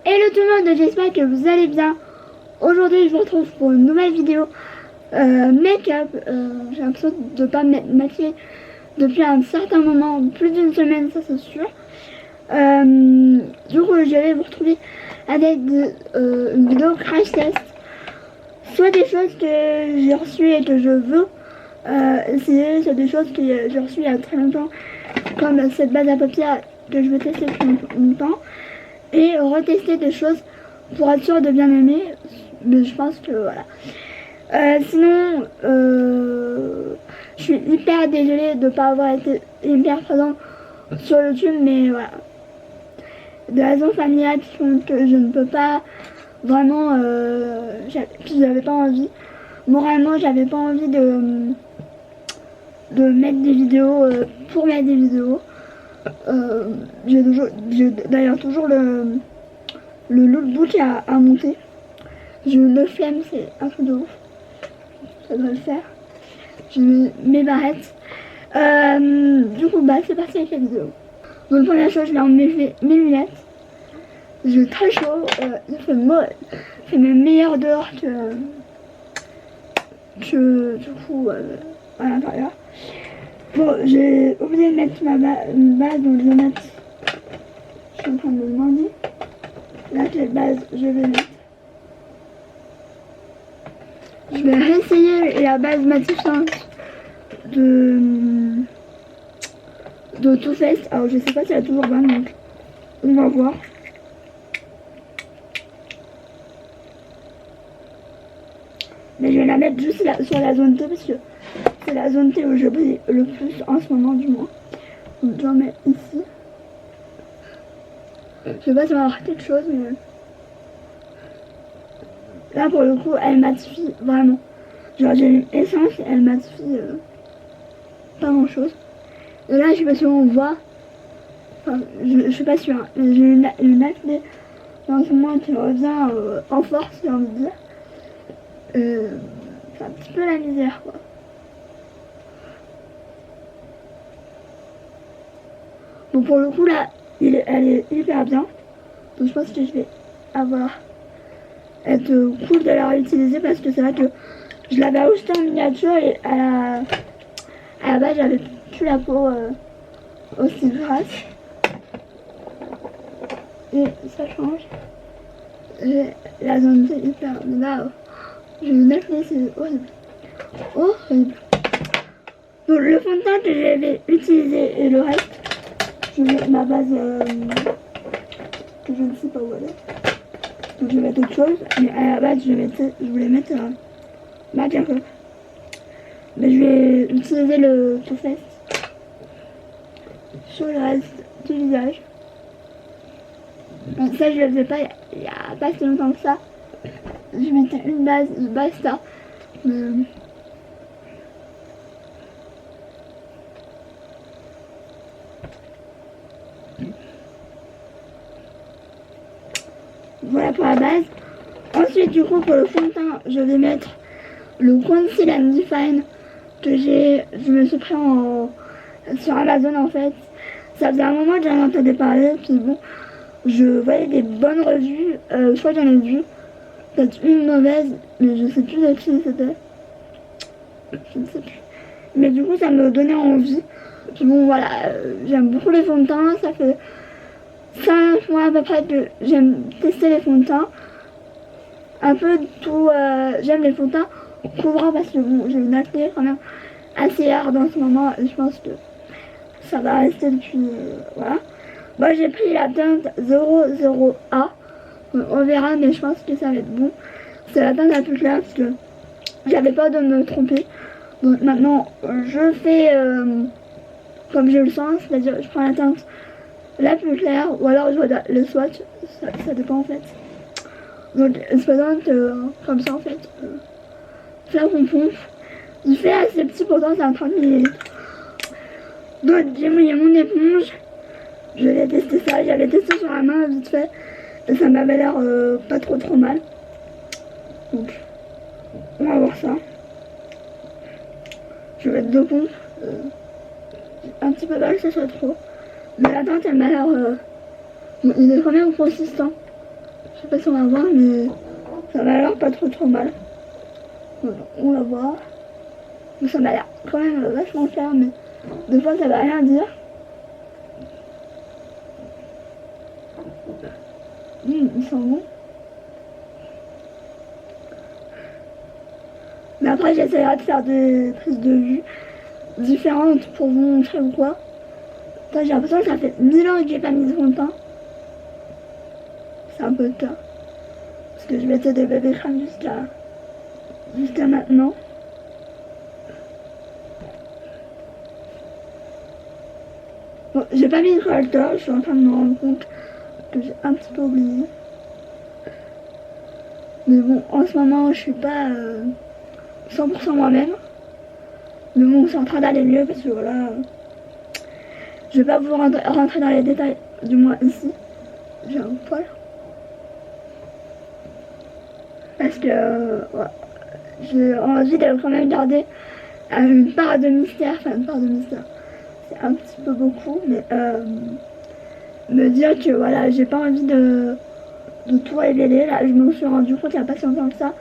Hello tout le monde, j'espère que vous allez bien. Aujourd'hui je vous retrouve pour une nouvelle vidéo make-up. J'ai l'impression de ne pas m'être maquillée depuis un certain moment, plus d'une semaine, ça c'est sûr. Du coup je vais vous retrouver avec une vidéo crash test. Soit des choses que j'ai reçues et que je veux essayer, soit des choses que j'ai reçues il y a très longtemps, comme cette base à paupières que je veux tester depuis longtemps. Et retester des choses pour être sûr de bien aimer, mais je pense que voilà. Sinon je suis hyper désolée de ne pas avoir été hyper présente sur YouTube, mais voilà, de raisons familiales qui font que je ne peux pas vraiment, j'avais pas envie, moralement j'avais pas envie de mettre des vidéos pour mettre des vidéos. J'ai d'ailleurs toujours le lookbook à monter. Je le flemme, c'est un truc de ouf. Ça doit le faire. Je mets mes barrettes. Du coup, c'est parti avec la vidéo. Donc, première chose, je vais enlever mes lunettes. J'ai très chaud. Il fait même meilleur dehors que du coup à l'intérieur. Bon, j'ai oublié de mettre ma base, donc je vais mettre. Je suis en train de me demander. Là, quelle base je vais mettre. Je vais réessayer la base matifiante de Too Faced. Alors, je sais pas si elle est toujours bonne, donc on va voir. Mais je vais la mettre juste sur la zone T parce que c'est la zone T où je brille le plus en ce moment, du moins. Donc, je vais en mettre ici. Je sais pas si on va avoir quelque chose, mais là pour le coup elle matifie vraiment. Genre j'ai une essence et elle matifie pas grand chose. Et là je sais pas si on voit. Enfin je suis pas sûre, hein, mais j'ai une acné dans ce moment qui revient en force, j'ai envie de dire. C'est un petit peu la misère quoi. Bon pour le coup là elle est hyper bien. Donc je pense que je vais être cool de la réutiliser parce que c'est vrai que je l'avais acheté en miniature et à la base j'avais plus la peau aussi grasse. Et ça change. Et la zone c'est hyper. Mais là j'ai une acné, c'est horrible. Horrible. Donc le fond de teint que j'avais utilisé et le reste, je mets ma base que je ne sais pas où elle est. Donc je vais mettre autre chose, mais à la base je voulais mettre ma Jacob. Mais je vais utiliser le Too Faced sur le reste du visage. Donc ça je le faisais pas il y a pas si longtemps que ça. Je mettais une base, basta. Voilà pour la base. Ensuite du coup pour le fond de teint je vais mettre le Conceal and Define que je me suis pris sur Amazon en fait. Ça faisait un moment que j'en entendais parler, puis bon, je voyais des bonnes revues, je crois que j'en ai vu, peut-être une mauvaise, mais je sais plus de qui c'était. Je ne sais plus. Mais du coup ça me donnait envie. Puis bon voilà, j'aime beaucoup les fonds de teint, ça fait 5 mois à peu près que j'aime tester les fonds de teint. Un peu tout, j'aime les fonds de teint couvrant parce que bon, j'ai une acné quand même assez hard en ce moment et je pense que ça va rester depuis, voilà. Moi j'ai pris la teinte 00A, on verra mais je pense que ça va être bon. C'est la teinte la plus claire parce que j'avais peur de me tromper. Donc maintenant je fais comme je le sens, c'est-à-dire je prends la teinte la plus claire ou alors je vois le swatch, ça dépend en fait. Donc elle se présente comme ça en fait. Là on pompe. Il fait assez petit pourtant c'est un 30 ml. Donc j'ai mouillé mon éponge. Je vais tester ça. J'avais testé sur la main vite fait. Et ça m'avait l'air pas trop mal. Donc on va voir ça. Je vais mettre 2 pompes. Un petit peu mal que ça soit trop. Mais la teinte elle m'a l'air. Bon, il est quand même consistant. Je sais pas si on va voir, mais ça m'a l'air pas trop mal. Voilà, on va voir. Mais ça m'a l'air quand même vachement cher, mais des fois ça va rien dire. Ils sont bons. Mais après j'essaierai de faire des prises de vue différentes pour vous montrer ou quoi. J'ai l'impression que ça fait 1000 ans que j'ai pas mis de fond de teint. C'est un peu tard. Parce que je mettais des bébés crèmes jusqu'à maintenant. Bon, j'ai pas mis de correcteur, je suis en train de me rendre compte que j'ai un petit peu oublié. Mais bon, en ce moment, je suis pas 100% moi-même. Mais bon, c'est en train d'aller mieux parce que voilà. Je vais pas vous rentrer dans les détails, du moins ici. J'ai un poil. Parce que ouais, j'ai envie de quand même garder une part de mystère. Enfin, une part de mystère. C'est un petit peu beaucoup, mais me dire que voilà, j'ai pas envie de tout révéler. Là, je me suis rendu compte il n'y a pas si longtemps que ça.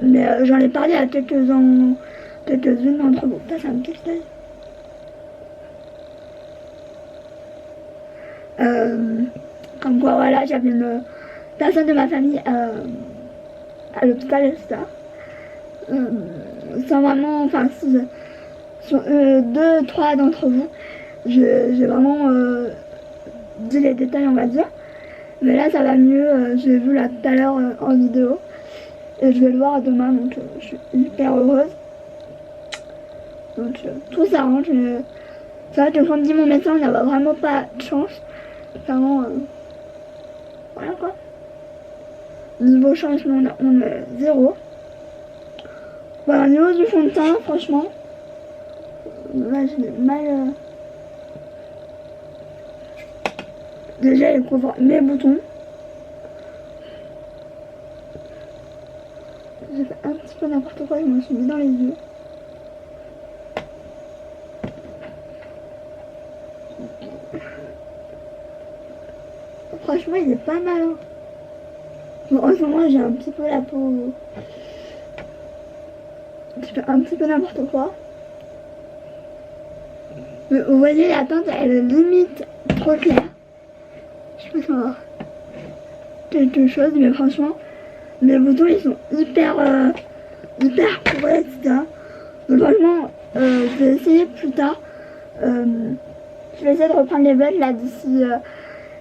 Mais j'en ai parlé à quelques-unes d'entre vous. Ça me pique l'œil. Comme quoi, voilà, j'avais une personne de ma famille à l'hôpital et tout ça. Sans vraiment, enfin, si sur 2-3 d'entre vous, j'ai vraiment dit les détails, on va dire. Mais là, ça va mieux. J'ai vu là tout à l'heure en vidéo. Et je vais le voir demain, donc je suis hyper heureuse. Donc tout s'arrange. C'est vrai que quand me dit mon médecin, on n'avait vraiment pas de chance. Clairement, voilà quoi. Niveau changement, on est zéro. Voilà, au niveau du fond de teint, franchement, là j'ai mal. Déjà, il couvre mes boutons. J'ai fait un petit peu n'importe quoi, je me suis mis dans les yeux. Franchement, il est pas mal. Hein. Bon, en ce moment, j'ai un petit peu la peau. Je fais un petit peu n'importe quoi. Mais vous voyez, la teinte, elle est limite trop claire. Je sais pas si on va voir quelque chose, mais franchement, mes boutons, ils sont hyper couverts, etc. Donc franchement, je vais essayer plus tard. Je vais essayer de reprendre les vlogs là d'ici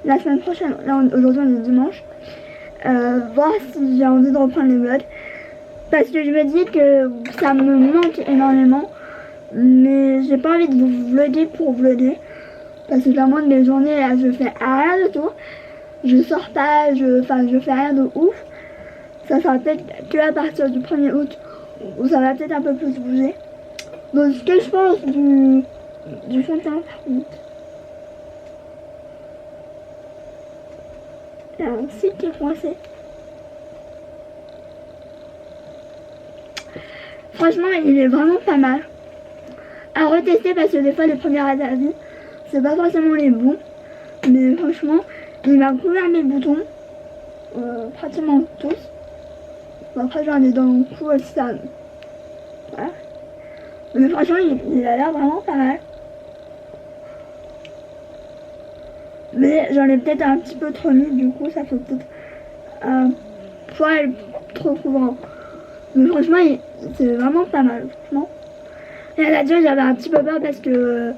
la semaine prochaine. Là, aujourd'hui, on est dimanche. Voir si j'ai envie de reprendre les vlogs. Parce que je me dis que ça me manque énormément. Mais j'ai pas envie de vous vlogger pour vlogger. Parce que clairement, de mes journées, là, je fais rien du tout. Je sors pas, je fais rien de ouf. Ça sera peut-être que à partir du 1er août où ça va peut-être un peu plus bouger. Donc, ce que je pense du fond de teint, par contre. Il y a un site qui est coincé. Franchement, il est vraiment pas mal. À retester parce que des fois, les premiers avis, c'est pas forcément les bons. Mais franchement, il m'a couvert mes boutons. Pratiquement tous. Bon, après, j'en ai dans mon cou aussi, ça. Voilà. Mais franchement, il a l'air vraiment pas mal. Mais j'en ai peut-être un petit peu trop mis, du coup, ça fait peut-être un poil trop couvrant. Mais franchement, c'est vraiment pas mal, franchement. Et à la déjà, j'avais un petit peu peur parce que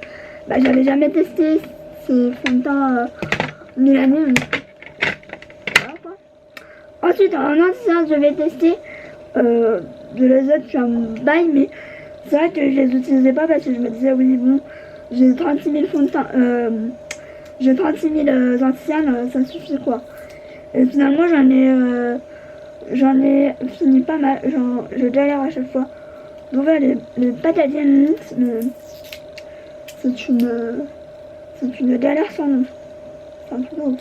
j'avais jamais testé ces fonds de teint mélanés. Voilà, quoi. Ensuite, en anti-cerne, je vais tester de l'azote sur un bail, mais c'est vrai que je les utilisais pas parce que je me disais, oui, bon, j'ai 36 000 fonds de teint, j'ai 36 000 anti-cernes, ça suffit quoi. Et finalement, j'en ai fini pas mal, je galère à chaque fois d'ouvrir les patadiennes mix, mais c'est une galère sans nom. C'est un truc de ouf.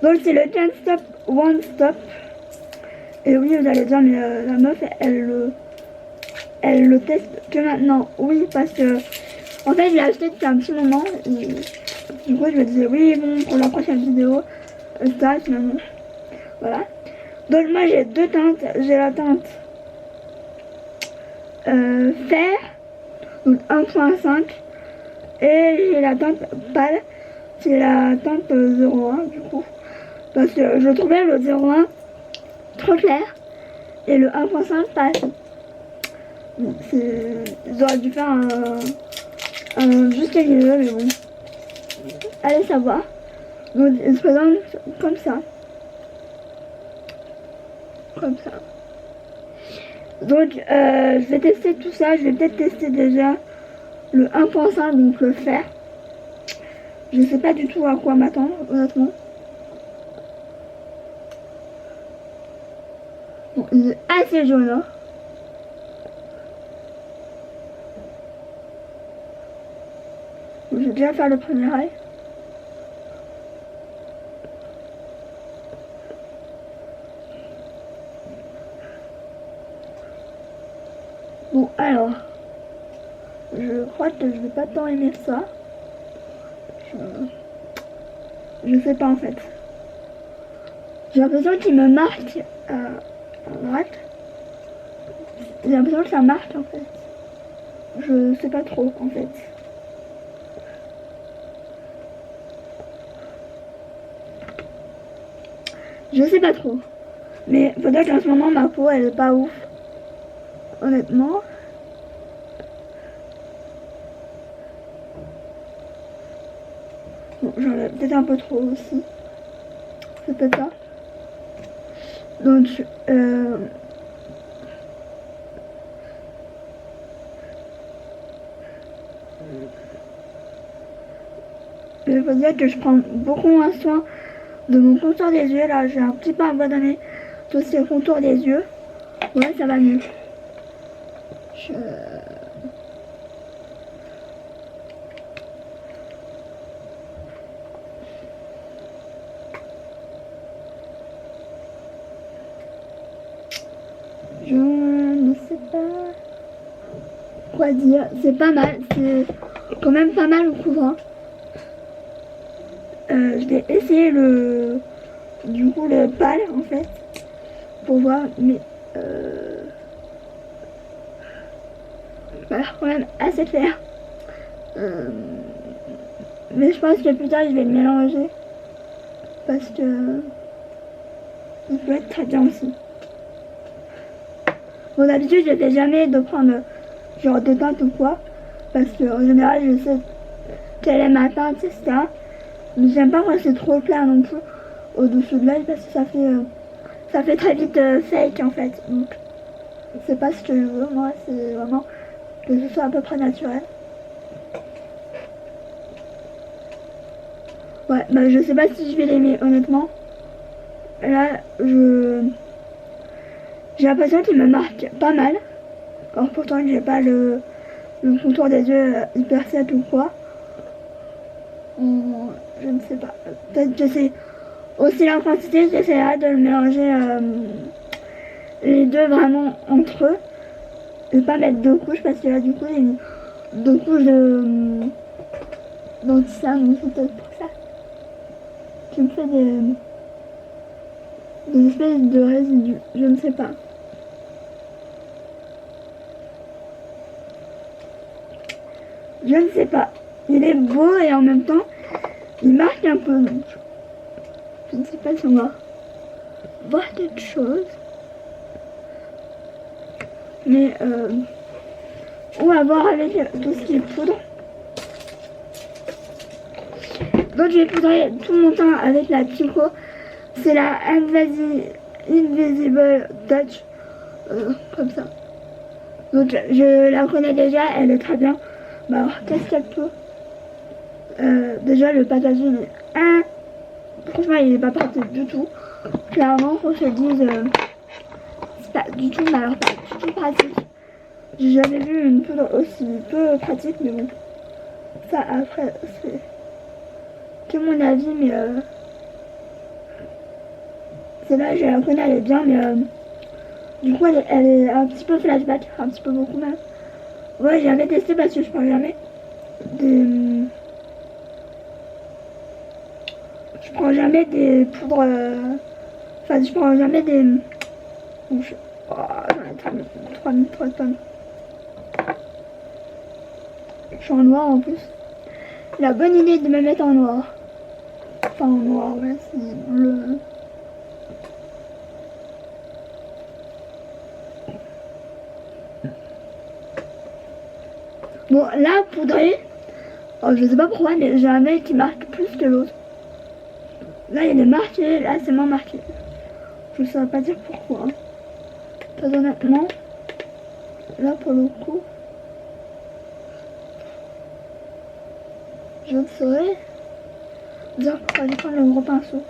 Donc c'est le Can't Stop One Stop. Et oui, vous allez dire, mais la meuf, elle le teste que maintenant. Oui, parce que en fait, je l'ai acheté depuis un petit moment. Et, du coup, je me disais, oui, bon, pour la prochaine vidéo, ça finalement. Voilà. Donc moi j'ai deux teintes. J'ai la teinte fer, donc 1.5, et j'ai la teinte pâle, c'est la teinte 0.1 du coup. Parce que je trouvais le 0.1 trop clair et le 1.5 pas assez. Bon, j'aurais dû faire un juste milieu, mais bon. Allez savoir. Donc il se présente comme ça. Comme ça. Donc je vais tester tout ça. Je vais peut-être tester déjà le 1.5, donc le fer. Je sais pas du tout à quoi m'attendre, honnêtement. Bon, il est assez jaune, hein. Je vais déjà faire le premier rail. Bon, alors, je crois que je vais pas tant aimer ça. Je sais pas en fait. J'ai l'impression qu'il me marque à droite. J'ai l'impression que ça marque en fait. Je sais pas trop en fait. Je sais pas trop. Mais peut-être qu'en ce moment ma peau elle est pas ouf. Honnêtement. Bon, j'en ai peut-être un peu trop aussi. C'est peut-être ça. Donc, il faut dire que je prends beaucoup moins soin de mon contour des yeux. Là, j'ai un petit peu abandonné tout ce contour des yeux. Ouais, ça va mieux. Je ne sais pas quoi dire. C'est pas mal. C'est quand même pas mal au couvrant. Je vais essayer du coup le pâle en fait pour voir, mais ça a l'air quand même assez clair. Mais je pense que plus tard je vais le mélanger parce que il peut être très bien aussi. Bon, d'habitude je fais jamais de prendre genre de teinte ou quoi parce que en général je sais quelle est ma teinte, etc. Mais j'aime pas quand c'est trop clair non plus au-dessous de l'œil parce que ça fait très vite fake en fait. Donc c'est pas ce que je veux, moi c'est vraiment que ce soit à peu près naturel. Ouais, bah je sais pas si je vais l'aimer honnêtement. Là j'ai l'impression qu'il me marque pas mal. Alors pourtant j'ai pas le contour des yeux hyper sec ou quoi. Je ne sais pas. Peut-être que c'est aussi la quantité, j'essaierai de le mélanger les deux vraiment entre eux. Et pas mettre deux couches parce que là du coup j'ai mis deux couches d'anti-cerne, donc c'est peut-être pour ça. Qui me fait des espèces de résidus, je ne sais pas. Je ne sais pas. Il est beau et en même temps, il marque un peu. Donc, je ne sais pas si on va voir quelque chose. Mais on va voir avec tout ce qui est poudre. Donc je vais poudrer tout mon teint avec la Kiko. C'est la Invisible Touch. Comme ça. Donc je la connais déjà, elle est très bien. Bah alors qu'est-ce qu'elle peut déjà le packaging est franchement il est pas pratique du tout. Clairement qu'on se dise c'est pas du tout, mais alors pas du tout pratique. J'ai jamais vu une poudre aussi peu pratique, mais bon. Ça après c'est que mon avis, mais c'est là je la connais, elle est bien, mais du coup elle est un petit peu flashback, un petit peu beaucoup même. Ouais, j'ai jamais testé parce que je prends jamais je prends jamais des poudres. Enfin, je prends jamais des. Oh, j'en ai 3 tonnes. Je suis en noir en plus. La bonne idée de me mettre en noir. Enfin, en noir, ouais, c'est bleu. Bon, là, poudré. Oh, je sais pas pourquoi, mais j'ai un œil qui marque plus que l'autre. Là, il est marqué, là, c'est moins marqué. Je ne saurais pas dire pourquoi. Pas honnêtement. Là, pour le coup, je ne saurais dire pourquoi. Je vais prendre le gros pinceau.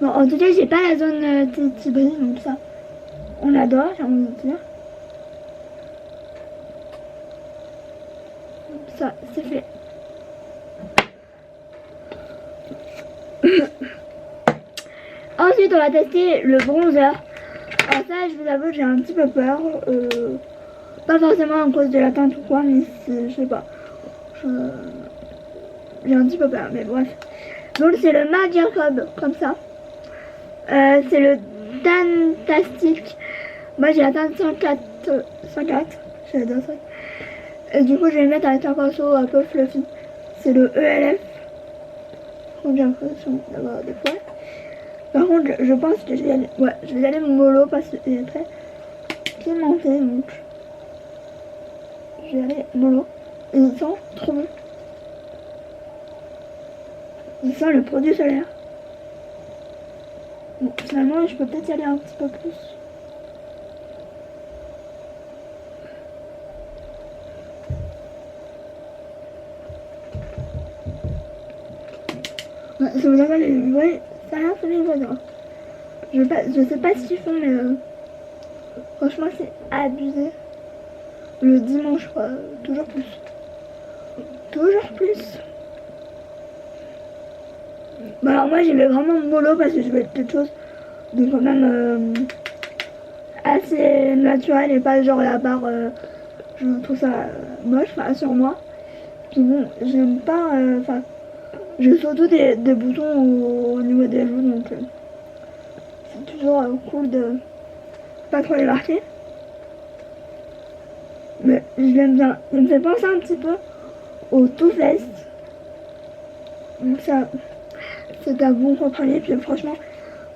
Bon, en tout cas, j'ai pas la zone Tibri, donc ça, on adore, j'ai envie de dire. Ça, c'est fait. Ensuite, on va tester le bronzer. Alors ça, je vous avoue, j'ai un petit peu peur. Pas forcément à cause de la teinte ou quoi, mais je sais pas. J'ai un petit peu peur, mais bref. Donc c'est le Mac Jacob, comme ça. C'est le Dantastic. Moi j'ai la teinte 104. J'adore ça. Et du coup je vais le mettre avec un pinceau un peu fluffy. C'est le ELF. J'ai l'impression d'avoir des poils. Par contre je pense que je vais aller. Ouais, je vais aller mollo parce qu'il est très pimenté, donc je vais aller mollo. Et il sent trop bon. Il sent le produit solaire. Bon, finalement, je peux peut-être y aller un petit peu plus. Ouais, ça vous entend les bruits, ça a rien fait les voisins. Je sais pas ce qu'ils font, mais franchement, c'est abusé. Le dimanche, quoi, toujours plus. Toujours plus. Bah alors moi, j'aimais vraiment mollo parce que je voulais quelque chose de quand même assez naturel et pas genre la barre. Je trouve ça moche, enfin, sur moi. Puis bon, j'aime pas. Enfin, j'ai surtout des boutons au niveau des joues, donc c'est toujours cool de pas trop les marquer. Mais je l'aime bien. Il me fait penser un petit peu au Too Faced. Donc ça, c'est un bon comprenez. Puis franchement,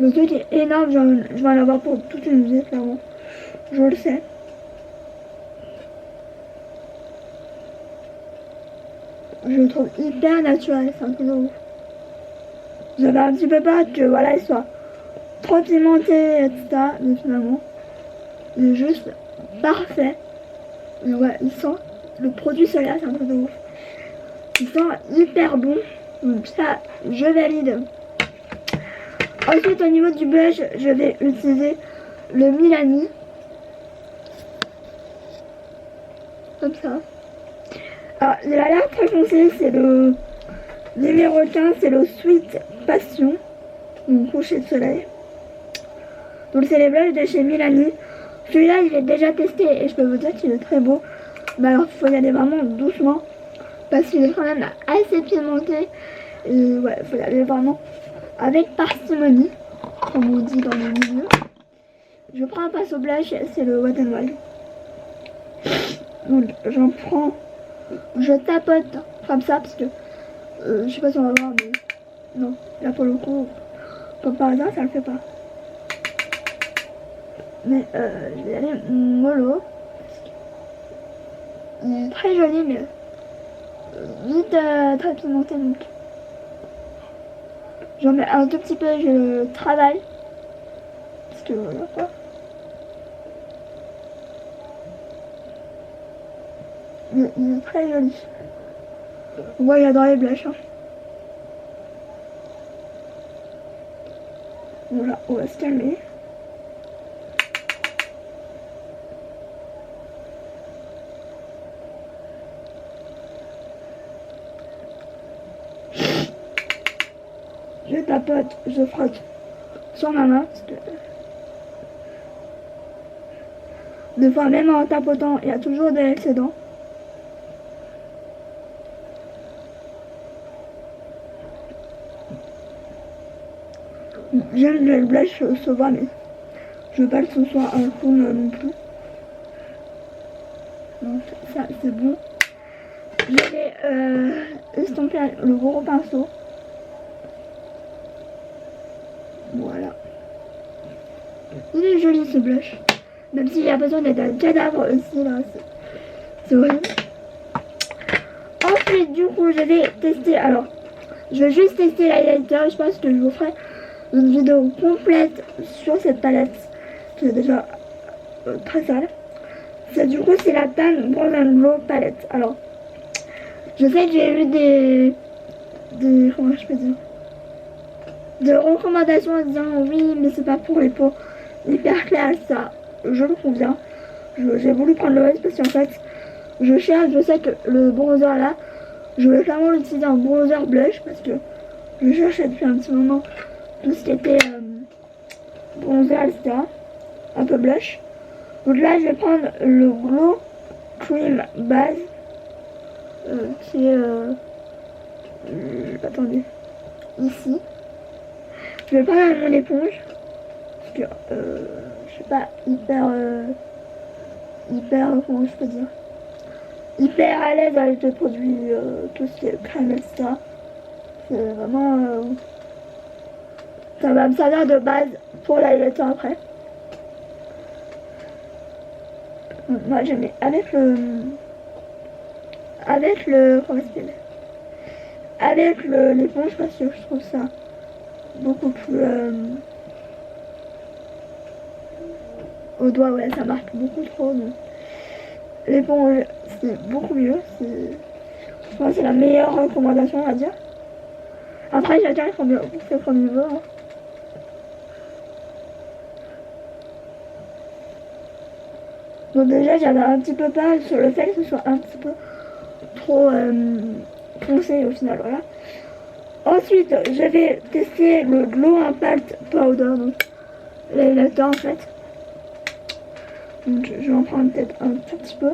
le truc est énorme. Je vais en avoir pour toute une vie, clairement. Je le sais. Je le trouve hyper naturel, c'est un peu de ouf. J'avais un petit peu peur que voilà, il soit trop pimenté, etc. Mais finalement, il est juste parfait. Et ouais, il sent le produit solaire, c'est un peu de ouf. Il sent hyper bon. Donc ça, je valide. Ensuite, au niveau du blush, je vais utiliser le Milani. Comme ça. Alors, il a l'air très foncé, c'est le numéro 15, c'est le Sweet Passion. Donc coucher de soleil. Donc c'est les blushs de chez Milani. Celui-là, je l'ai déjà testé et je peux vous dire qu'il est très beau. Mais alors, il faut y aller vraiment doucement. Parce qu'il est quand même assez pimenté. Et ouais, il faut y aller vraiment avec parcimonie. Comme on dit dans le milieu. Je prends un pinceau blush, c'est le Wet n Wild. Donc j'en prends. Je tapote comme ça parce que je sais pas si on va voir, mais non, là pour le coup, comme par hasard, ça le fait pas. Mais je vais aller mollo. Il est très joli, mais vite très pimenté, donc j'en mets un tout petit peu, je travaille. Parce que voilà quoi. Il est très joli. Moi j'adore les blushs. Hein. Voilà, on va se calmer. je tapote, je frotte sur ma main. Parce que des fois, même en tapotant, il y a toujours des excédents. J'aime le blush se voit, mais je veux pas que ce soit un fond non plus. Donc ça c'est bon. Je vais estomper le gros pinceau. Voilà. Il est joli ce blush. Même s'il y a besoin d'être un cadavre aussi là. C'est horrible. Ensuite du coup je vais tester. Alors je vais juste tester l'highlighter. Je pense que je vous ferai une vidéo complète sur cette palette qui est déjà très sale. Du coup c'est la Tan Bronze Glow palette. Alors je sais que j'ai eu des comment je peux dire, de recommandations en disant oui mais c'est pas pour les peaux hyper claires. Ça je le conviens. J'ai voulu prendre le reste parce qu'en fait je cherche, je sais que le bronzer là je vais clairement l'utiliser en bronzer blush parce que je cherchais depuis un petit moment tout ce qui était bronzer etc, un peu blush. Donc là je vais prendre le Glow Cream base qui est attendez, ici. Je vais prendre mon éponge parce que je suis pas hyper comment je peux dire, hyper à l'aise avec les produits tout ce qui est crème etc. C'est vraiment ça va me servir de base pour l'highlighter après. Donc, moi je mets avec le comment ça s'appelle, avec l'éponge parce que je trouve ça beaucoup plus au doigt, ouais ça marque beaucoup trop. L'éponge c'est beaucoup mieux, je pense que c'est la meilleure recommandation à dire. Après chacun fait comme il veut hein. Donc déjà j'avais un petit peu peur sur le fait que ce soit un petit peu trop foncé au final, voilà. Ensuite je vais tester le Glow Impact Powder, donc l'highlighter en fait. Donc je vais en prendre peut-être un tout petit peu.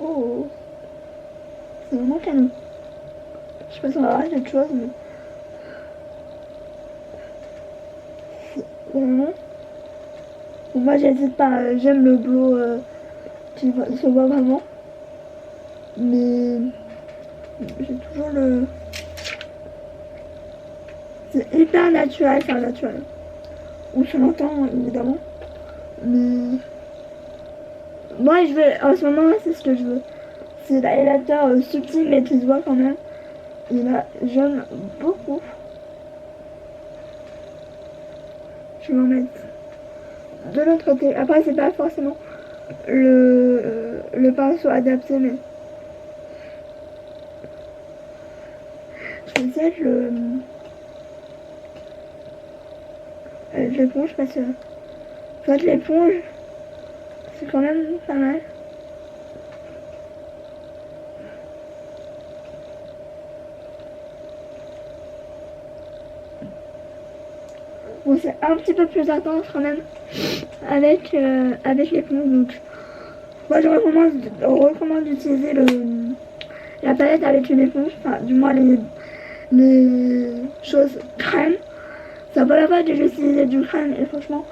Oh, c'est vraiment canon. Je sais pas si on va voir quelque chose, mais c'est vraiment. Donc moi j'hésite pas, j'aime le glow qui se voit vraiment. Mais j'ai toujours le. C'est hyper naturel, enfin naturel. On se l'entend évidemment. Mais moi je veux, en ce moment c'est ce que je veux. C'est l'highlighter subtil mais qui se voit quand même. Et là j'aime beaucoup. Je vais en mettre de l'autre côté. Après c'est pas forcément le pinceau adapté, mais je vais essayer de l'éponge parce que en fait l'éponge c'est quand même pas mal. Bon c'est un petit peu plus intense quand même avec l'éponge, donc moi je recommande d'utiliser la palette avec une éponge, enfin du moins les choses crème. Ça vaut la peine de utiliser du crème et franchement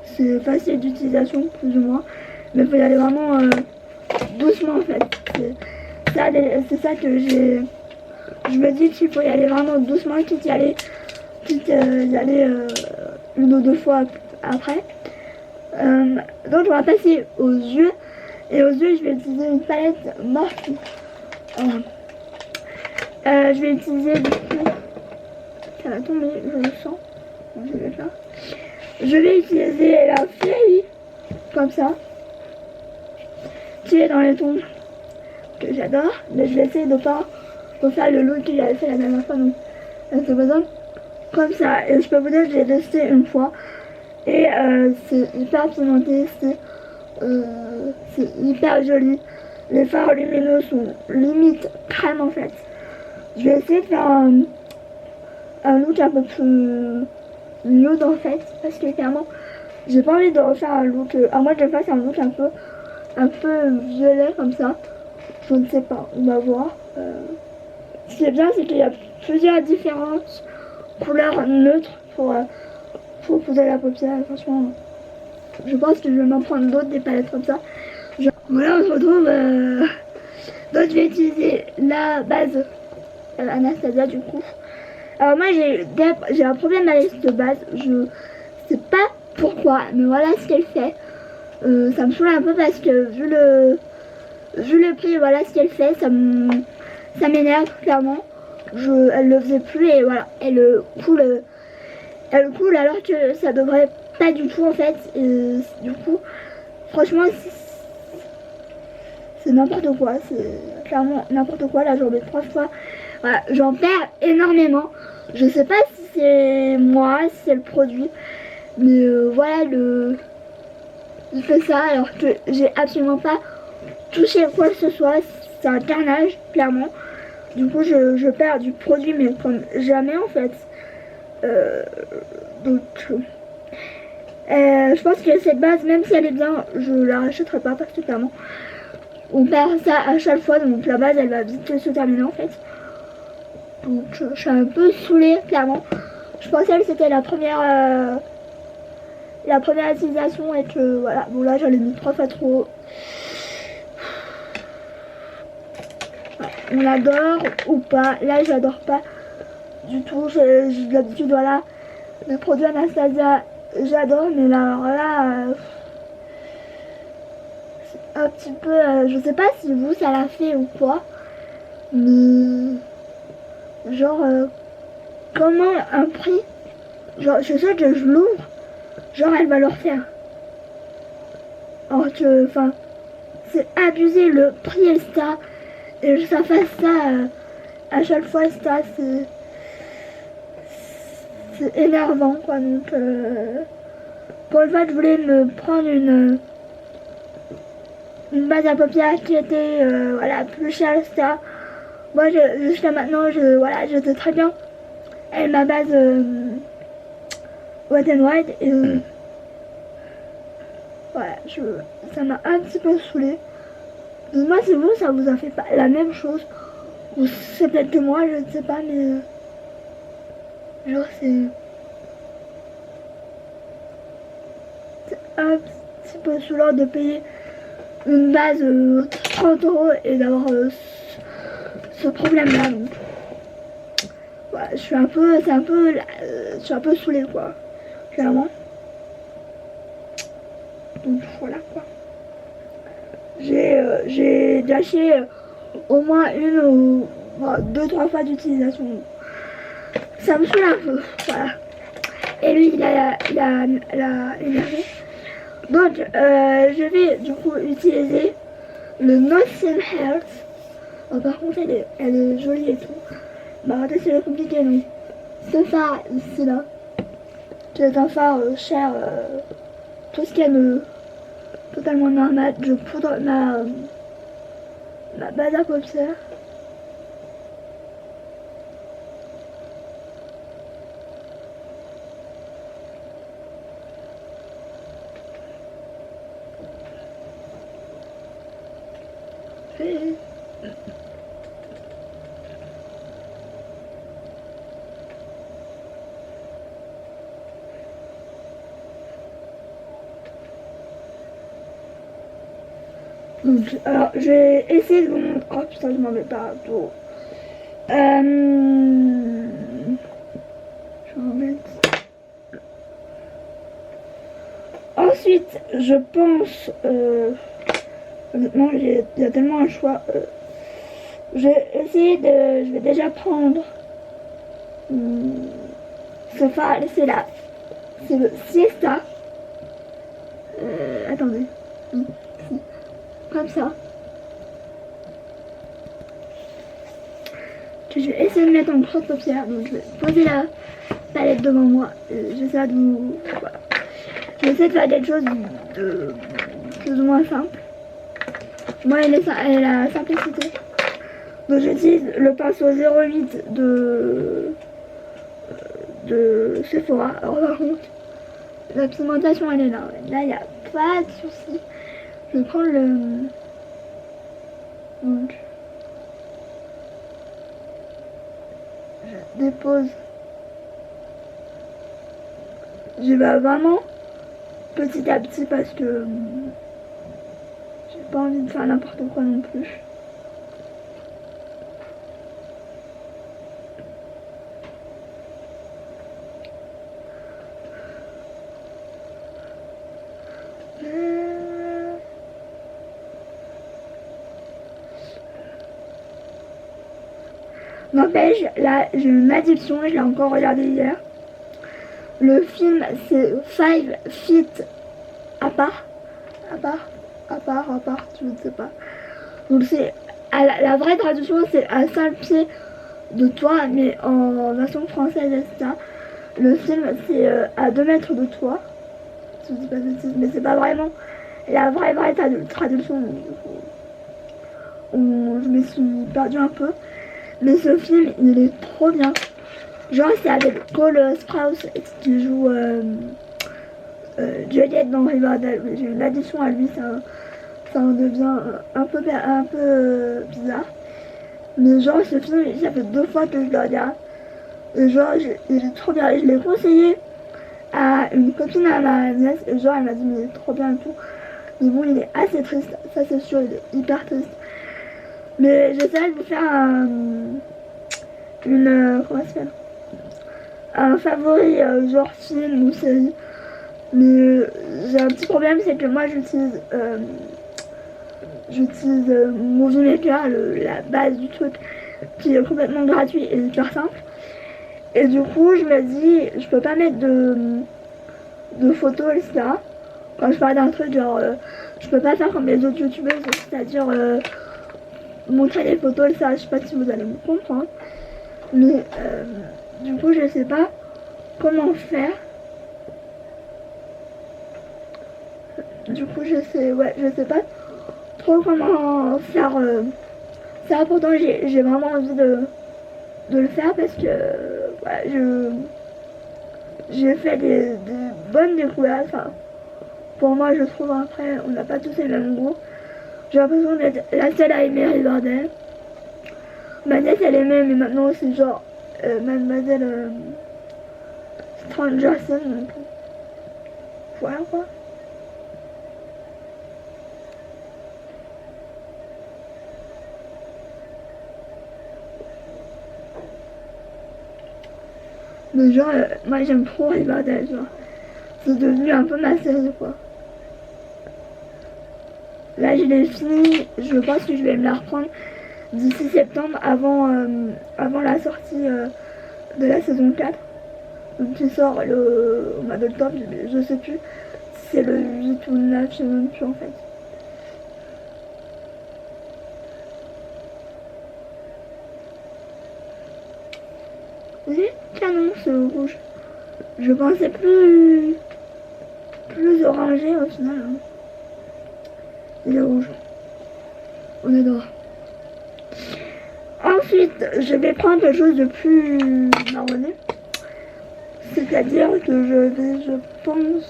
c'est facile d'utilisation plus ou moins, mais il faut y aller vraiment doucement en fait. C'est ça que je me dis qu'il faut y aller vraiment doucement, quitte y aller une ou deux fois après. Donc on va passer aux yeux, et aux yeux je vais utiliser une palette Morphe. Je vais utiliser du coup, ça va tomber, je le sens. Bon, je vais faire. Je vais utiliser la Fairy comme ça, qui est dans les tons que j'adore, mais je vais essayer de pas refaire le look que j'avais fait la dernière fois, donc c'est besoin comme ça. Et je peux vous dire que j'ai testé une fois et c'est hyper pimenté, c'est hyper joli. Les fards lumineux sont limite crème en fait. Je vais essayer de faire un look un peu plus nude en fait, parce que clairement j'ai pas envie de refaire un look, à moins que je fasse un look un peu violet comme ça, je ne sais pas, on va voir. Ce qui est bien, c'est qu'il y a plusieurs différentes couleurs neutres pour poser la paupière. Franchement, je pense que je vais m'en prendre d'autres, des palettes comme ça. Voilà, on se retrouve. Donc je vais utiliser la base Anastasia du coup. Alors moi j'ai un problème avec cette base, je sais pas pourquoi, mais voilà ce qu'elle fait. Ça me saoule un peu parce que vu le prix, voilà ce qu'elle fait, ça m'énerve clairement. Elle le faisait plus et voilà, elle coule alors que ça devrait pas du tout en fait. Et, du coup, franchement, c'est n'importe quoi, c'est clairement n'importe quoi. Là j'en mets 3 fois, voilà, j'en perds énormément. Je sais pas si c'est moi, si c'est le produit, mais voilà, je fais ça alors que j'ai absolument pas touché quoi que ce soit. C'est un carnage clairement. Du coup je perds du produit mais comme jamais en fait. Donc je pense que cette base, même si elle est bien, je la rachèterai pas parce que clairement on perd ça à chaque fois, donc la base elle va vite se terminer en fait. Donc je suis un peu saoulée clairement. Je pensais que c'était la première utilisation et que voilà, bon là j'en ai mis 3 fois trop. Voilà, on adore ou pas, là j'adore pas du tout. J'ai d'habitude voilà, les produits Anastasia j'adore, mais là, alors là c'est un petit peu, je sais pas si vous ça l'a fait ou quoi, mais genre comment un prix, genre je sais que je l'ouvre, genre elle va le refaire. Alors que, enfin, c'est abusé le prix et ça, et que ça fasse ça à chaque fois, ça, c'est énervant quoi. Donc, pour une fois, je voulais me prendre une base à paupières qui était voilà, plus chère, ça. Moi, jusqu'à maintenant, voilà, j'étais très bien avec ma base Wet n Wild et voilà, ça m'a un petit peu saoulée. Moi, si vous, ça vous a fait pas la même chose, ou c'est peut-être que moi, je ne sais pas, mais genre c'est un petit peu saoulant de payer une base 30 € et d'avoir ce problème-là. Donc voilà, je suis un peu saoulée quoi, clairement. Donc voilà quoi. J'ai gâché au moins une ou 2-3 fois d'utilisation. Ça me saoule un peu, voilà. Et lui, il a énervé. Donc, je vais du coup utiliser le Nothing Health. Oh, par contre, elle est jolie et tout. Bah, regardez, c'est compliqué, donc. Ce phare ici, là. C'est un phare cher. Tout ce qu'il y a de totalement normal. Je poudre ma base à paupières. Donc, alors, je vais essayer de vous montrer. Oh putain, je m'en mets pas tout. Je vais en mettre. Ensuite, je pense. Honnêtement, il y a tellement un choix. Je vais déjà prendre. Ce phare, c'est là. C'est le Siesta. Attendez. Comme ça. Je vais essayer de mettre en crotte paupière. Donc je vais poser la palette devant moi. J'essaie de vous. Voilà. J'essaie de faire quelque chose de plus ou moins simple. Moi, elle est la simplicité. Donc j'utilise le pinceau 08 de de Sephora. Alors par contre, la pigmentation elle est là. Ouais. Là il n'y a pas de souci. Je vais prendre le... Donc, je dépose. Je vais vraiment petit à petit parce que j'ai pas envie de faire n'importe quoi non plus. N'empêche, là j'ai une addiction, je l'ai encore regardé hier. Le film c'est Five Feet Apart, je ne sais pas. Donc c'est la vraie traduction c'est à 5 pieds de toi, mais en version française etc. Le film c'est à 2 mètres de toi. Je dis pas de bêtises, mais c'est pas vraiment la vraie traduction. Donc, je me suis perdue un peu. Mais ce film, il est trop bien. Genre, c'est avec Cole Sprouse qui joue Juliette dans Riverdale. J'ai une addition à lui, ça en devient un peu bizarre. Mais genre, ce film, ça fait 2 fois que je le regarde. Et genre, il est trop bien. Je l'ai conseillé à une copine à ma nièce. Et genre, elle m'a dit, mais il est trop bien et tout. Mais bon, il est assez triste. Ça, c'est sûr, il est hyper triste. Mais j'essaie de vous faire comment ça s'appelle, un favori genre film ou série. Mais j'ai un petit problème, c'est que moi j'utilise Movie Maker, la base du truc, qui est complètement gratuit et hyper simple. Et du coup, je me dis, je peux pas mettre de photos, etc. Quand je parle d'un truc, genre, je peux pas faire comme les autres youtubeuses, c'est-à-dire montrer les photos, ça, je sais pas si vous allez me comprendre. Mais du coup, je sais pas comment faire. Du coup, je sais pas trop comment faire ça. Pourtant, j'ai vraiment envie de le faire parce que j'ai fait des bonnes découvertes. Enfin, pour moi, je trouve après, on n'a pas tous les mêmes goûts. J'ai l'impression d'être la seule à aimer Riverdale. Ma nièce, elle aimait, mais maintenant, c'est genre Mademoiselle Stranger Things. Donc, voilà quoi. Mais genre, moi j'aime trop Riverdale, genre. C'est devenu un peu ma série quoi. Là je l'ai fini, je pense que je vais me la reprendre d'ici septembre avant la sortie de la saison 4. Donc qui sort au mois d'octobre, je sais plus si c'est le 8 ou le 9, je sais même plus en fait. Oui, canon ce rouge. Je pensais plus orangé au final. Hein. Il est rouge. On adore. Ensuite, je vais prendre quelque chose de plus marronné. C'est-à-dire que je vais, je pense,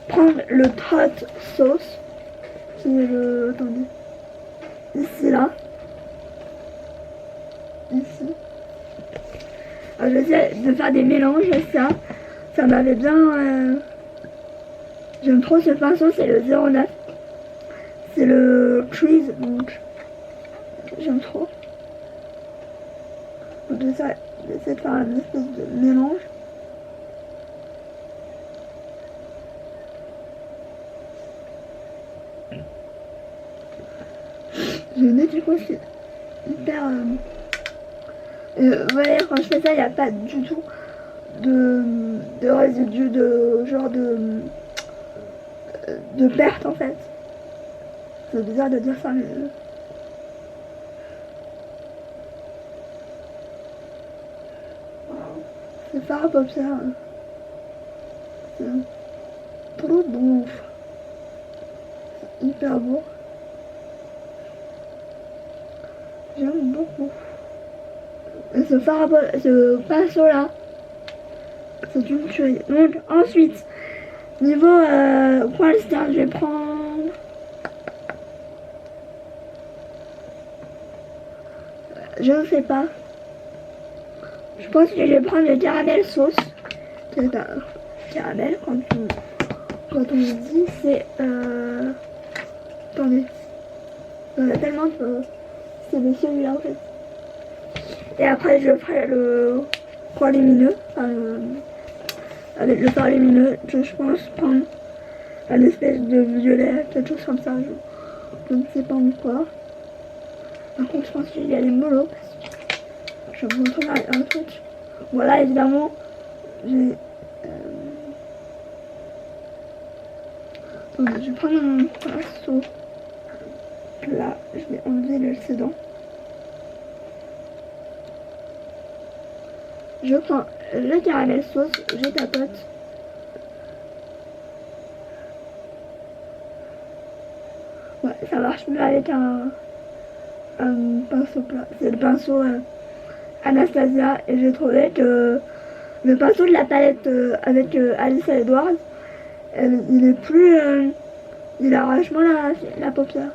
prendre le hot sauce. Qui est le... Attendez. Ici, là. Ici. Alors, j'essaie de faire des mélanges, ça m'avait bien... J'aime trop ce pinceau, c'est le 09. C'est le Crease, donc j'aime trop. Donc j'essaie de faire une espèce de mélange. Le nez du coup c'est hyper... vous voyez quand je fais ça il n'y a pas du tout de résidus de genre de perte en fait. C'est bizarre de dire ça mais... C'est pas paupières. C'est trop bon. C'est hyper beau. J'aime beaucoup. ce pinceau là, c'est une tuerie. Donc ensuite, niveau coin externe, je vais prendre je ne sais pas. Je pense que je vais prendre le caramel sauce. C'est un caramel quand on le dit, c'est attendez. Il y en a tellement que c'est de celui-là en fait. Et après je ferai le coin lumineux. Enfin, avec le fard lumineux, je pense prendre un espèce de violet, quelque chose comme ça. Je ne sais pas encore. Par contre, je pense qu'il y a les mollo. Je vais vous montrer un truc. Voilà, évidemment, j'ai. Attendez, je vais prendre mon pinceau. Là, je vais enlever le sédant. Je prends le caramel sauce, je tapote. Ouais, ça marche mieux avec un pinceau plat. C'est le pinceau Anastasia et j'ai trouvé que le pinceau de la palette avec Alyssa Edwards, il est plus... il arrache moins la paupière.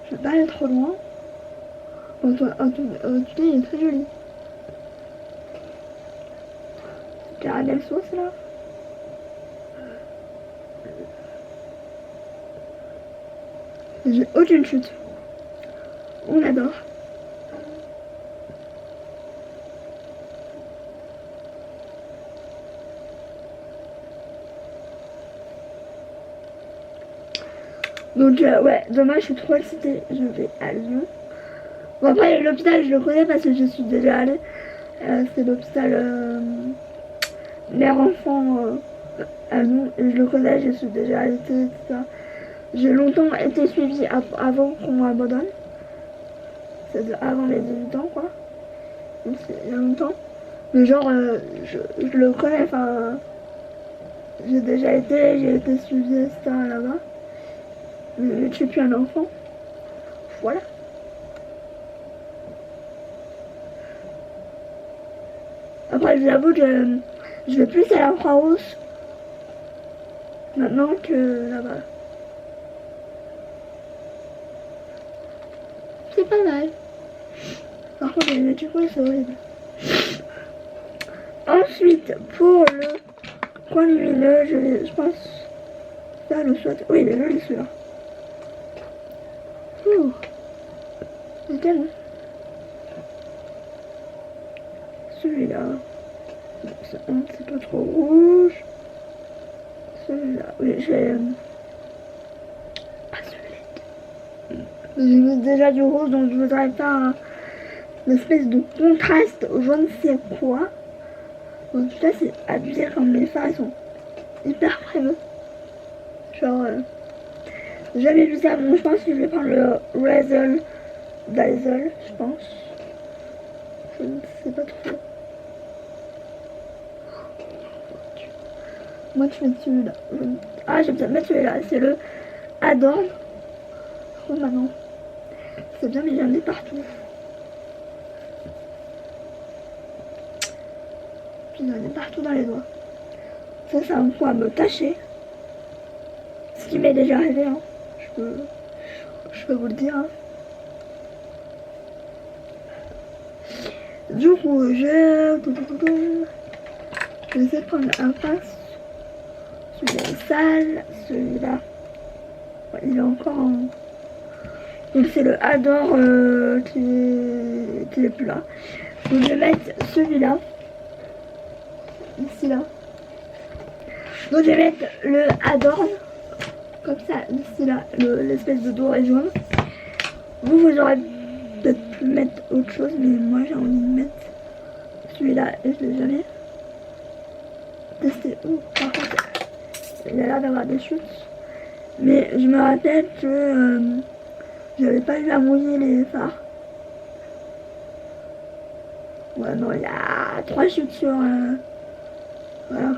Je vais pas aller trop loin. En tout cas, il est très joli. Caramel sauce là. J'ai aucune chute. On adore. Donc ouais, demain je suis trop excitée, je vais à Lyon. Bon après l'hôpital je le connais parce que je suis déjà allée. C'est l'hôpital mère-enfant à Lyon et je le connais, je suis déjà allée, etc. J'ai longtemps été suivie avant qu'on m'abandonne. C'est avant mes 18 ans quoi. Donc c'est il y a longtemps. Mais genre je le connais, enfin j'ai déjà été, j'ai été suivie, etc. là-bas. Mais je suis plus un enfant. Voilà. Après, je vous avoue que je vais plus à la Croix-Rousse maintenant que là-bas. C'est pas mal. Par contre, les coup, c'est horrible. Ensuite, pour le coin lumineux, je pense faire le soit. Oui, il est joli celui-là. Nickel. Celui-là. C'est un petit peu trop rouge. Celui-là. Oui, je vais. Pas celui-là. J'ai mis déjà du rose, donc je voudrais faire une espèce de contraste au je ne sais quoi. En tout cas, c'est abusé comme les fards, ils sont hyper crémeux. Genre. J'ai jamais vu ça. Bon, je pense que je vais prendre le Razzle Dazzle, je pense. Je ne sais pas trop. Moi, je mets celui-là. Ah, j'ai peut-être mettre celui-là. C'est le Adorn. Oh, maintenant. C'est bien, mais il y en a partout. Puis il y en a partout dans les doigts. Ça, c'est un point à me tâcher. Ce qui m'est déjà arrivé, hein. Je peux vous le dire. Hein. Du coup, je vais essayer de prendre un face. Celui-là est sale. Celui-là, ouais, il est encore en... Donc c'est le Adore qui est plus là. Donc je vais mettre celui-là. Ici là. Donc je vais mettre le Adorn. Comme ça, ici là, l'espèce de doré jaune. Vous aurez peut-être pu mettre autre chose, mais moi j'ai envie de mettre celui-là et je l'ai jamais testé. Par contre, il a l'air d'avoir des chutes. Mais je me rappelle que j'avais pas eu à mouiller les fards. Ouais, non, il y a 3 chutes sur... voilà.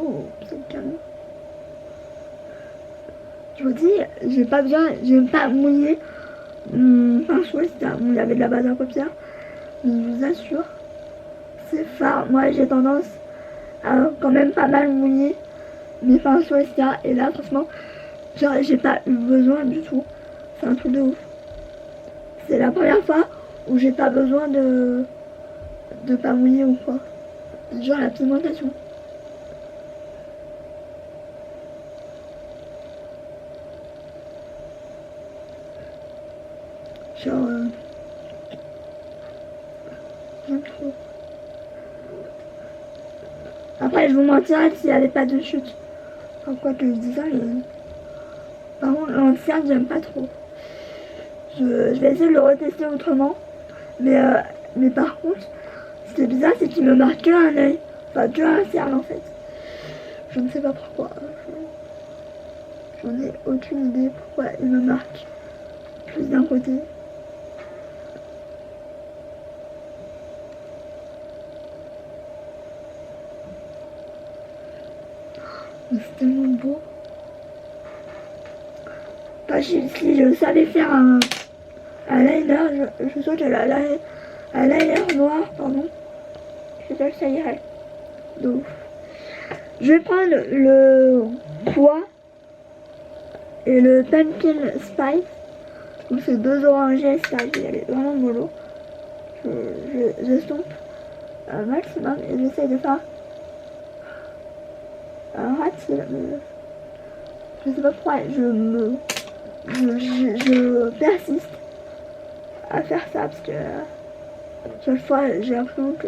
Oh, c'est calme. Je vous dis, j'ai pas besoin, j'aime pas mouiller mon pinceau, c'est-à-dire, bon, il y avait de la base à paupières, mais je vous assure, c'est phare. Moi, j'ai tendance à quand même pas mal mouiller mes pinceaux, etc. Et là, franchement, genre, j'ai pas eu besoin du tout. C'est un truc de ouf. C'est la première fois où j'ai pas besoin de pas mouiller ou quoi. Genre la pigmentation. Genre, j'aime trop. Après, je vous mentirais s'il n'y avait pas de chute. Enfin, quoi que je dis ça, mais... Par contre, l'ancien, j'aime pas trop. Je vais essayer de le retester autrement. Mais par contre, ce qui est bizarre, c'est qu'il me marque que un œil. Enfin, que un cercle en fait. Je ne sais pas pourquoi. J'en ai aucune idée pourquoi il me marque plus d'un côté. Mais c'est tellement beau. Enfin, si je savais faire un liner, je saute un liner noir, pardon. Je sais pas, ça irait. Donc, je vais prendre le pois et le pumpkin spice. Donc c'est deux orangés, ça, elle est vraiment mollo. J'estompe un maximum et j'essaie de faire un ratil. Je sais pas pourquoi je persiste à faire ça parce que chaque fois j'ai l'impression que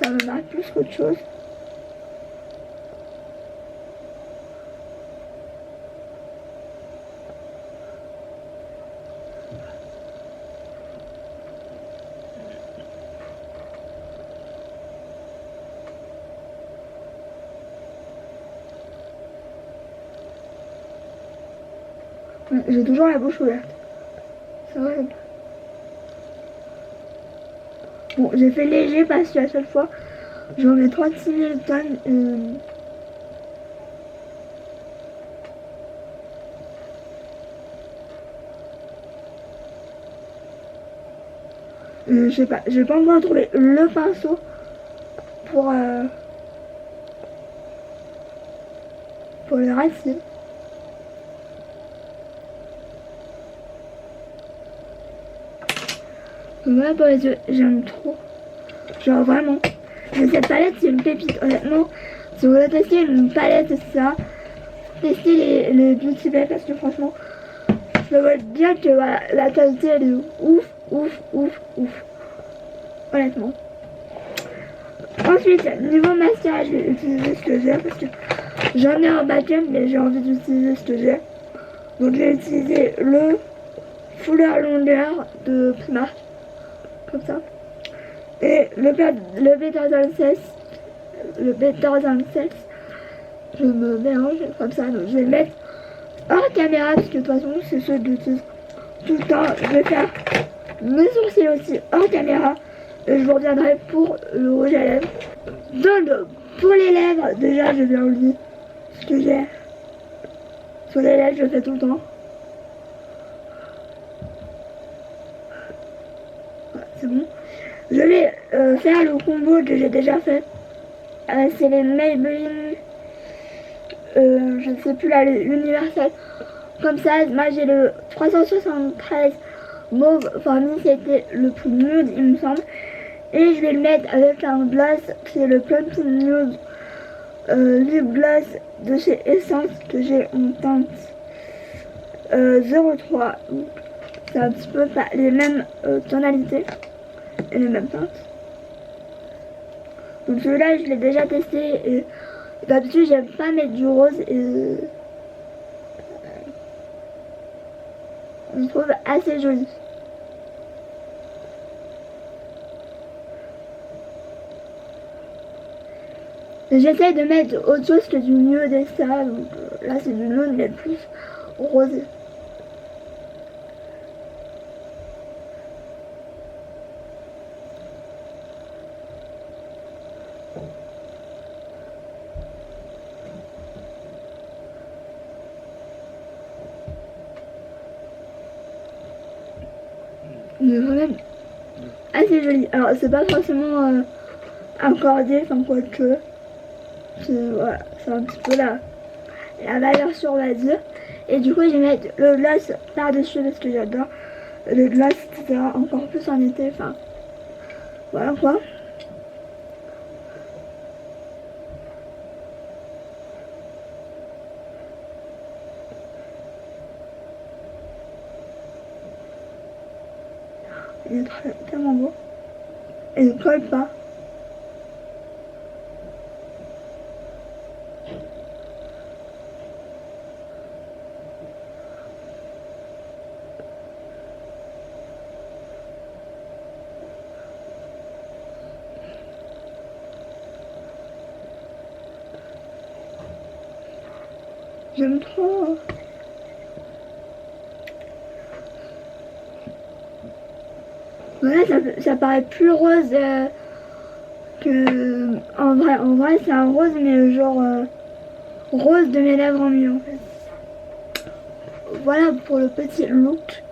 ça me marque plus qu'autre chose. J'ai toujours la bouche ouverte. C'est horrible. Bon, j'ai fait léger parce qu'à chaque fois, j'en mets 36 000 tonnes. Je sais pas, j'ai pas encore trouvé le pinceau pour les racines. Voilà pour les yeux, j'aime trop. Genre vraiment. Mais cette palette c'est une pépite, honnêtement. Si vous voulez tester une palette, c'est ça. Testez les Beauty Bay parce que franchement, je peux vous dire que voilà, la qualité elle est ouf, ouf, ouf, ouf. Honnêtement. Ensuite, niveau mascara, je vais utiliser ce que j'ai parce que j'en ai un backup mais j'ai envie d'utiliser ce que j'ai. Donc je vais utiliser le Fuller Longueur de Primark. Comme ça. Et le Better Than Sex, je me mélange comme ça. Donc je vais le mettre hors caméra parce que de toute façon c'est ce que j'utilise tout le temps. Je vais faire mes sourcils aussi hors caméra. Et je vous reviendrai pour le rouge à lèvres. Donc pour les lèvres, déjà je vais enlever ce que j'ai. Sur les lèvres je le fais tout le temps. Voilà, c'est bon. Je vais faire le combo que j'ai déjà fait. C'est les Maybelline, je ne sais plus là, l'universel. Comme ça, moi j'ai le 373 mauve formé, c'était le plus nude il me semble. Et je vais le mettre avec un gloss qui est le Plumping Nude lip gloss de chez Essence que j'ai en teinte 03. C'est un petit peu pas les mêmes tonalités et les mêmes teintes. Donc celui-là je l'ai déjà testé et d'habitude j'aime pas mettre du rose et je trouve assez joli. J'essaye de mettre autre chose que du nude et ça, donc là c'est du nude mais plus rosé. mais quand même assez joli. Alors c'est pas forcément accordé, enfin quoi que. Voilà, c'est un petit peu la valeur sûre, on va dire. Et du coup, je vais mettre le gloss par-dessus parce que j'adore le gloss, etc. Encore plus en été, enfin, voilà quoi. Il est tellement beau. Et il ne colle pas. J'aime trop. Voilà, ça paraît plus rose que... En vrai c'est un rose, mais genre rose de mes lèvres en mieux en fait. Voilà pour le petit look.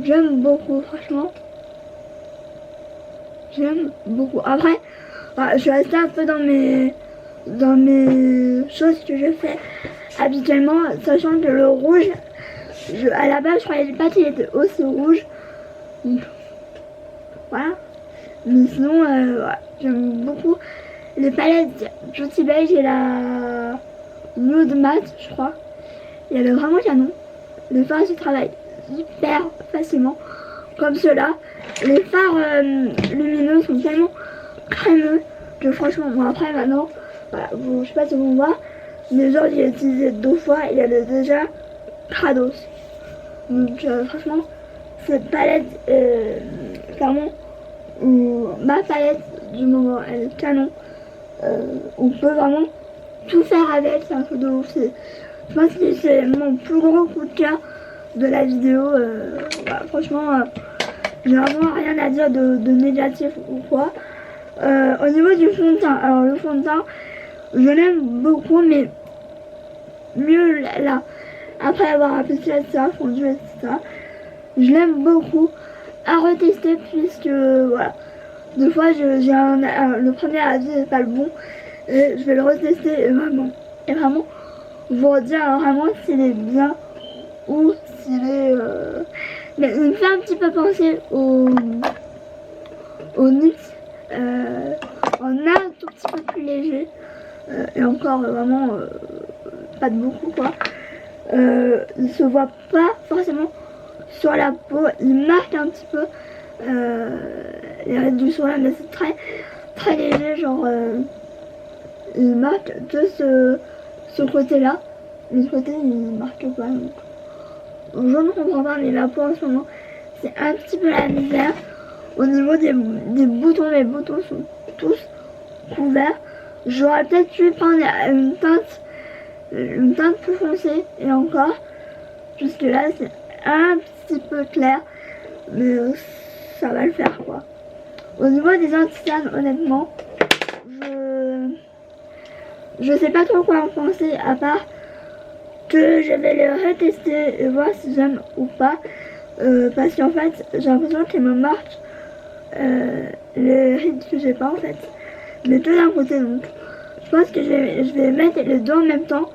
J'aime beaucoup, franchement. J'aime beaucoup. Après, voilà, je suis restée un peu dans mes choses que je fais habituellement, sachant que le rouge, à la base je croyais pas qu'il était aussi rouge. Donc, voilà. Mais sinon, ouais, j'aime beaucoup les palettes Beauty Beige et la Nude Matte, je crois. Et elle est vraiment canon. Les fards se travaillent hyper facilement, comme ceux-là. Les fards lumineux sont tellement crémeux que franchement, bon après maintenant, voilà, bon, je sais pas si on voit, mais genre j'ai utilisé 2 fois et elle est déjà crados. Donc franchement, cette palette, clairement, ma palette du moment, elle est canon. On peut vraiment tout faire avec, c'est un truc de ouf. Je pense que c'est mon plus gros coup de cœur de la vidéo. Voilà, franchement, j'ai vraiment rien à dire de négatif ou quoi. Au niveau du fond de teint, alors le fond de teint, je l'aime beaucoup, mais mieux là, après avoir appliqué ça, fondu, etc. Je l'aime beaucoup, à retester puisque voilà, des fois j'ai le premier avis n'est pas le bon et je vais le retester et vraiment vous dire vraiment s'il est bien ou s'il est mais il me fait un petit peu penser au NYX, en un tout petit peu plus léger et encore vraiment pas de beaucoup quoi. Il se voit pas forcément sur la peau, il marque un petit peu les réductions là, mais c'est très léger, genre il marque de ce côté là, mais ce côté il marque pas, donc je ne comprends pas, mais la peau en ce moment c'est un petit peu la misère. Au niveau des boutons, les boutons sont tous couverts. J'aurais peut-être pu prendre une teinte plus foncée et encore, jusque là c'est un petit peu clair, mais ça va le faire quoi. Au niveau des anti-cernes, honnêtement, je sais pas trop quoi en penser, à part que je vais les retester et voir si j'aime ou pas, parce qu'en fait j'ai l'impression qu'ils me marquent les rides que j'ai pas en fait, mais tout d'un côté. Donc je pense que je vais mettre les deux en même temps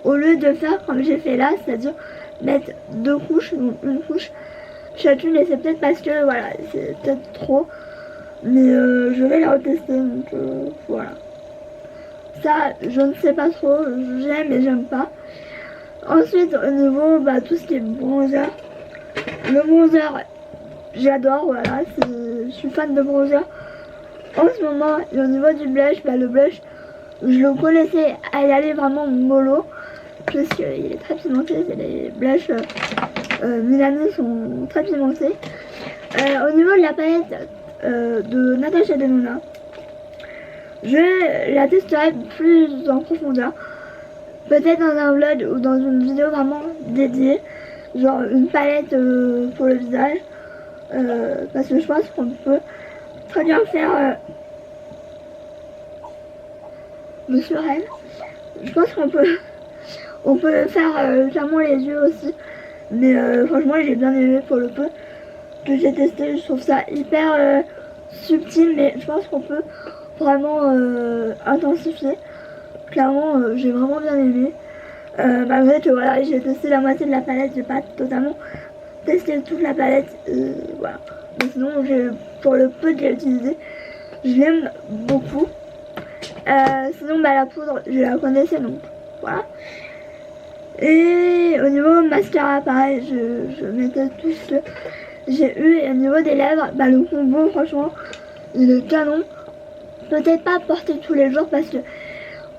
au lieu de faire comme j'ai fait là, c'est-à-dire mettre 2 couches, donc une couche chacune, et c'est peut-être parce que voilà, c'est peut-être trop, mais je vais les retester, donc voilà. Ça, je ne sais pas trop, j'aime et j'aime pas. Ensuite, au niveau tout ce qui est bronzer, le bronzer, j'adore, voilà, je suis fan de bronzer. En ce moment, et au niveau du blush, le blush, je le connaissais à y aller vraiment mollo, puisqu'il est très pimenté, les blushs Milani sont très pimentés. Au niveau de la palette de Natasha Denona, je la testerai plus en profondeur, peut-être dans un vlog ou dans une vidéo vraiment dédiée, genre une palette pour le visage, parce que je pense qu'on peut très bien faire Monsieur Rennes. Je pense on peut faire clairement les yeux aussi, mais franchement j'ai bien aimé pour le peu que j'ai testé. Je trouve ça hyper subtil, mais je pense qu'on peut vraiment intensifier. Clairement, j'ai vraiment bien aimé. Malgré que voilà, j'ai testé la moitié de la palette, j'ai pas totalement testé toute la palette. Voilà. Mais sinon, pour le peu que j'ai utilisé, je l'aime beaucoup. Sinon, la poudre, je la connaissais, donc voilà. Et au niveau mascara, pareil, je mettais tout ce que j'ai eu. Et au niveau des lèvres, le combo, franchement, il est canon. Peut-être pas porter tous les jours parce que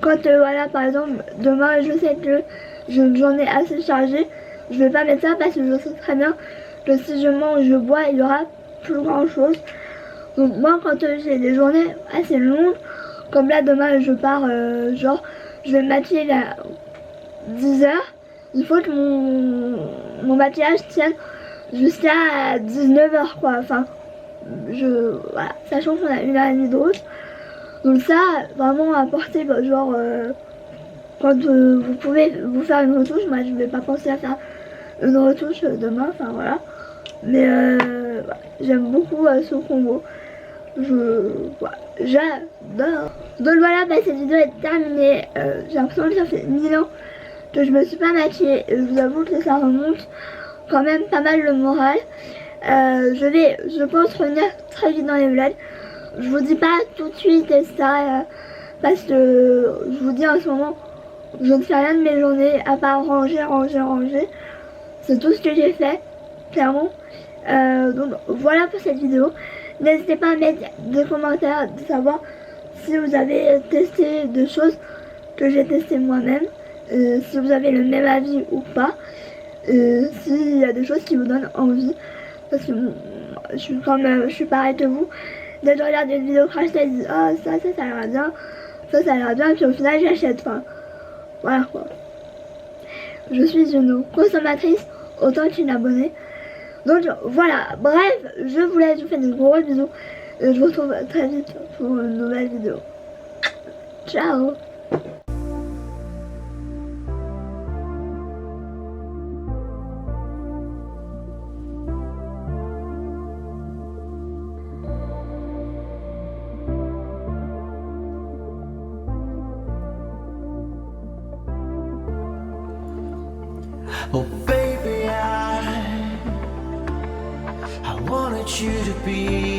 quand, voilà, par exemple, demain, je sais que j'ai une journée assez chargée, je vais pas mettre ça parce que je sais très bien que si je mange, je bois, il y aura plus grand chose. Donc moi, quand j'ai des journées assez longues, comme là, demain, je pars, genre, je vais me maquiller à 10 heures, il faut que mon maquillage tienne jusqu'à 19 heures, quoi. Enfin, voilà, sachant qu'on a 1h30 de route. Donc ça, vraiment à porter, genre, quand vous pouvez vous faire une retouche, moi je vais pas penser à faire une retouche demain, enfin voilà. Mais voilà, j'aime beaucoup ce combo. Voilà, j'adore. Donc voilà, cette vidéo est terminée. J'ai l'impression que ça fait 1000 ans que je me suis pas maquillée. Je vous avoue que ça remonte quand même pas mal le moral. Je vais, je pense, revenir très vite dans les vlogs. Je vous dis pas tout de suite et ça, parce que je vous dis en ce moment, je ne fais rien de mes journées à part ranger. C'est tout ce que j'ai fait, clairement. Donc voilà pour cette vidéo. N'hésitez pas à mettre des commentaires, de savoir si vous avez testé des choses que j'ai testées moi-même, si vous avez le même avis ou pas, s'il y a des choses qui vous donnent envie. Parce que je suis pareil que vous. Dès que je regarde une vidéo crash, je dis oh ça a l'air bien, ça a l'air bien, puis au final j'achète. Enfin, voilà quoi. Je suis une consommatrice autant qu'une abonnée. Donc voilà, bref, je vous laisse, je vous fais des gros bisous. Et je vous retrouve très vite pour une nouvelle vidéo. Ciao. Oh baby, I wanted you to be